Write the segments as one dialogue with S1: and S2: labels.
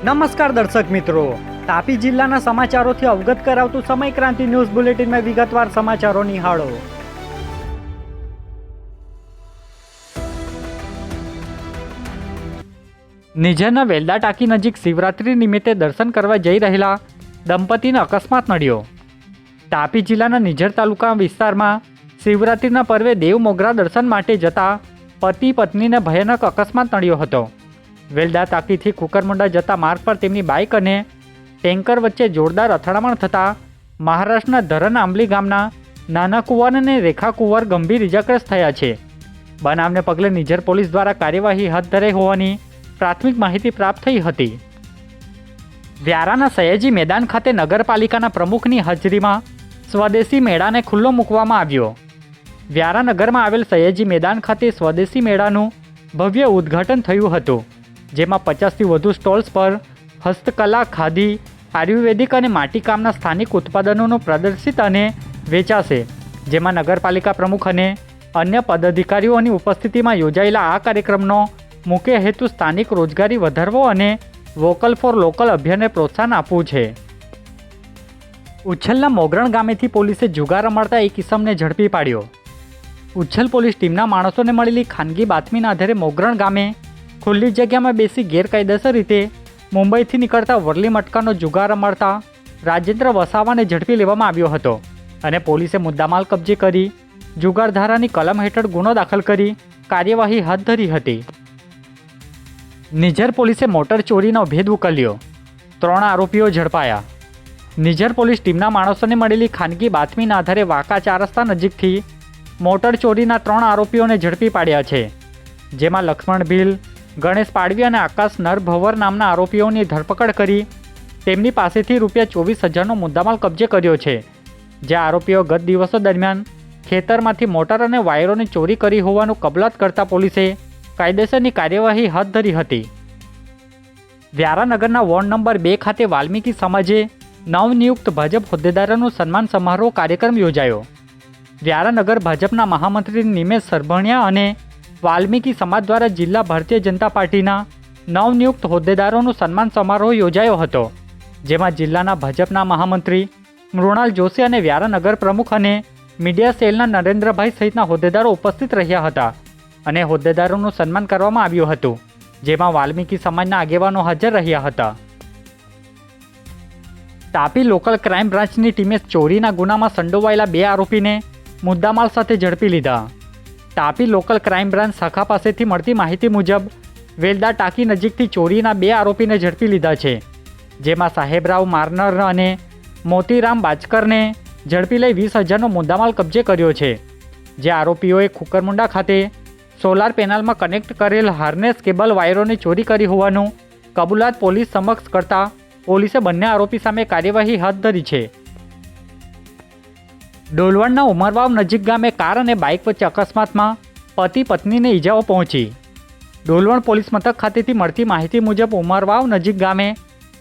S1: નમસ્કાર દર્શક મિત્રો, તાપી જિલ્લાના સમાચારોથી અવગત કરાવતું સમય ક્રાંતિ ન્યૂઝ બુલેટિનમાં વિગતવાર સમાચારો નિહાળો. નિઝરના વેલદા ટાંકી નજીક શિવરાત્રી નિમિત્તે દર્શન કરવા જઈ રહેલા દંપતીને અકસ્માત નડ્યો. તાપી જિલ્લાના નિઝર તાલુકા વિસ્તારમાં શિવરાત્રીના પર્વે દેવ મોગરા દર્શન માટે જતા પતિ પત્નીને ભયાનક અકસ્માત નડ્યો હતો. વેલદા ટાંકીથી કુકરમુંડા જતા માર્ગ પર તેમની બાઇક અને ટેન્કર વચ્ચે જોરદાર અથડામણ થતાં મહારાષ્ટ્રના ધરન આંબલી ગામના નાના કુંવર અને રેખા કુંવર ગંભીર ઇજાગ્રસ્ત થયા છે. બનાવને પગલે નિઝર પોલીસ દ્વારા કાર્યવાહી હાથ ધરાઈ હોવાની પ્રાથમિક માહિતી પ્રાપ્ત થઈ હતી. વ્યારાના સયાજી મેદાન ખાતે નગરપાલિકાના પ્રમુખની હાજરીમાં સ્વદેશી મેળાને ખુલ્લો મૂકવામાં આવ્યો. વ્યારા નગરમાં આવેલ સયાજી મેદાન ખાતે સ્વદેશી મેળાનું ભવ્ય ઉદ્ઘાટન થયું હતું, જેમાં 50થી વધુ સ્ટોલ્સ પર હસ્તકલા, ખાદી, આયુર્વેદિક અને માટીકામના સ્થાનિક ઉત્પાદનોનું પ્રદર્શિત અને વેચાશે. જેમાં નગરપાલિકા પ્રમુખ અને અન્ય પદાધિકારીઓની ઉપસ્થિતિમાં યોજાયેલા આ કાર્યક્રમનો મુખ્ય હેતુ સ્થાનિક રોજગારી વધારવો અને વોકલ ફોર લોકલ અભિયાનને પ્રોત્સાહન આપવું છે. ઉચ્છલના મોગરણ ગામેથી પોલીસે જુગાર રમાડતા એક ઇસમને ઝડપી પાડ્યો. ઉચ્છલ પોલીસ ટીમના માણસોને મળેલી ખાનગી બાતમીના આધારે મોગરણ ગામે ખુલ્લી જગ્યામાં બેસી ગેરકાયદેસર રીતે મુંબઈથી નીકળતા વરલી મટકાનો જુગાર રમાડતા રાજેન્દ્ર વસાવાને ઝડપી લેવામાં આવ્યો હતો અને પોલીસે મુદ્દામાલ કબજે કરી જુગારધારાની કલમ હેઠળ ગુનો દાખલ કરી કાર્યવાહી હાથ ધરી હતી. નિઝર પોલીસે મોટર ચોરીનો ભેદ ઉકેલ્યો. 3 આરોપીઓ ઝડપાયા. નિઝર પોલીસ ટીમના માણસોને મળેલી ખાનગી બાતમીના આધારે વાંકા 4 રસ્તા નજીકથી મોટર ચોરીના 3 આરોપીઓને ઝડપી પાડ્યા છે. જેમાં લક્ષ્મણ ભીલ, ગણેશ પાડવી અને આકાશ નરભવર નામના આરોપીઓની ધરપકડ કરી તેમની પાસેથી ₹24,000નો મુદ્દામાલ કબજે કર્યો છે. જે આરોપીઓ ગત દિવસો દરમિયાન ખેતરમાંથી મોટર અને વાયરોની ચોરી કરી હોવાનું કબૂલાત કરતા પોલીસે કાયદેસરની કાર્યવાહી હાથ ધરી હતી. વ્યારાનગરના વોર્ડ નંબર 2 ખાતે વાલ્મીકી સમાજે નવનિયુક્ત ભાજપ હોદ્દેદારોનું સન્માન સમારોહ કાર્યક્રમ યોજાયો. વ્યારાનગર ભાજપના મહામંત્રી નિમેશ સરભણિયા અને વાલ્મીકી સમાજ દ્વારા જિલ્લા ભારતીય જનતા પાર્ટીના નવનિયુક્ત હોદ્દેદારોનું સન્માન સમારોહ યોજાયો હતો. જેમાં જિલ્લાના ભાજપના મહામંત્રી મૃણાલ જોશી અને વ્યારાનગર પ્રમુખ અને મીડિયા સેલના નરેન્દ્રભાઈ સહિતના હોદ્દેદારો ઉપસ્થિત રહ્યા હતા અને હોદ્દેદારોનું સન્માન કરવામાં આવ્યું હતું. જેમાં વાલ્મીકી સમાજના આગેવાનો હાજર રહ્યા હતા. તાપી લોકલ ક્રાઇમ બ્રાન્ચની ટીમે ચોરીના ગુનામાં સંડોવાયેલા 2 આરોપીને મુદ્દામાલ સાથે ઝડપી લીધા. તાપી લોકલ ક્રાઇમ બ્રાન્ચ શાખા પાસેથી મળતી માહિતી મુજબ વેલદા ટાંકી નજીકથી ચોરીના 2 આરોપીને ઝડપી લીધા છે. જેમાં સાહેબરાવ મારનર અને મોતીરામ બાજકરને ઝડપી લઈ 20,000નો મુદ્દામાલ કબજે કર્યો છે. જે આરોપીઓએ કુકરમુંડા ખાતે સોલાર પેનલમાં કનેક્ટ કરેલ હાર્નેસ કેબલ વાયરોની ચોરી કરી હોવાનું કબૂલાત પોલીસ સમક્ષ કરતા પોલીસે બંને આરોપી સામે કાર્યવાહી હાથ ધરી છે. ડોલવણના ઉમરવાવ નજીક ગામે કાર અને બાઇક વચ્ચે અકસ્માતમાં પતિ પત્નીને ઈજાઓ પહોંચી. ડોલવણ પોલીસ મથક ખાતેથી મળતી માહિતી મુજબ ઉમરવાવ નજીક ગામે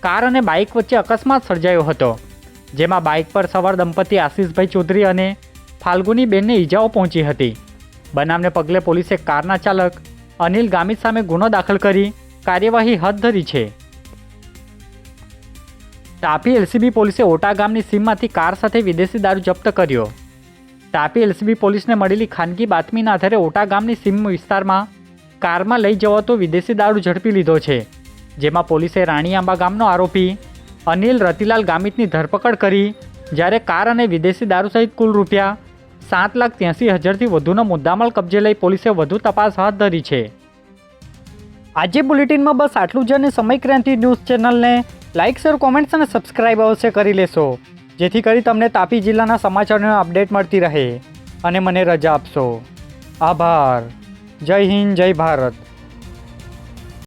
S1: કાર અને બાઇક વચ્ચે અકસ્માત સર્જાયો હતો. જેમાં બાઇક પર સવાર દંપતી આશીષભાઈ ચૌધરી અને ફાલ્ગુનીબેનને ઈજાઓ પહોંચી હતી. બનાવને પગલે પોલીસે કારના ચાલક અનિલ ગામિત સામે ગુનો દાખલ કરી કાર્યવાહી હાથ ધરી છે. તાપી એલસીબી પોલીસે ઓટા ગામની સીમમાંથી કાર સાથે વિદેશી દારૂ જપ્ત કર્યો. તાપી એલસીબી પોલીસને મળેલી ખાનગી બાતમીના આધારે ઓટા ગામની સીમ વિસ્તારમાં કારમાં લઈ જવાતો વિદેશી દારૂ ઝડપી લીધો છે. જેમાં પોલીસે રાણીઆંબા ગામનો આરોપી અનિલ રતિલાલ ગામિતની ધરપકડ કરી, જ્યારે કાર અને વિદેશી દારૂ સહિત કુલ ₹7,83,000થી વધુનો મુદ્દામાલ કબજે લઈ પોલીસે વધુ તપાસ હાથ ધરી છે. આજે બુલેટિનમાં બસ આટલું જ અને સમય ક્રાંતિ ન્યૂઝ ચેનલને લાઇક, શેર, કોમેન્ટ્સ અને સબસ્ક્રાઇબ અવશ્ય કરી લેશો, જેથી કરી તમને તાપી જિલ્લાના સમાચારોની અપડેટ મળતી રહે અને મને રજા આપશો. આભાર. જય હિન્દ, જય ભારત.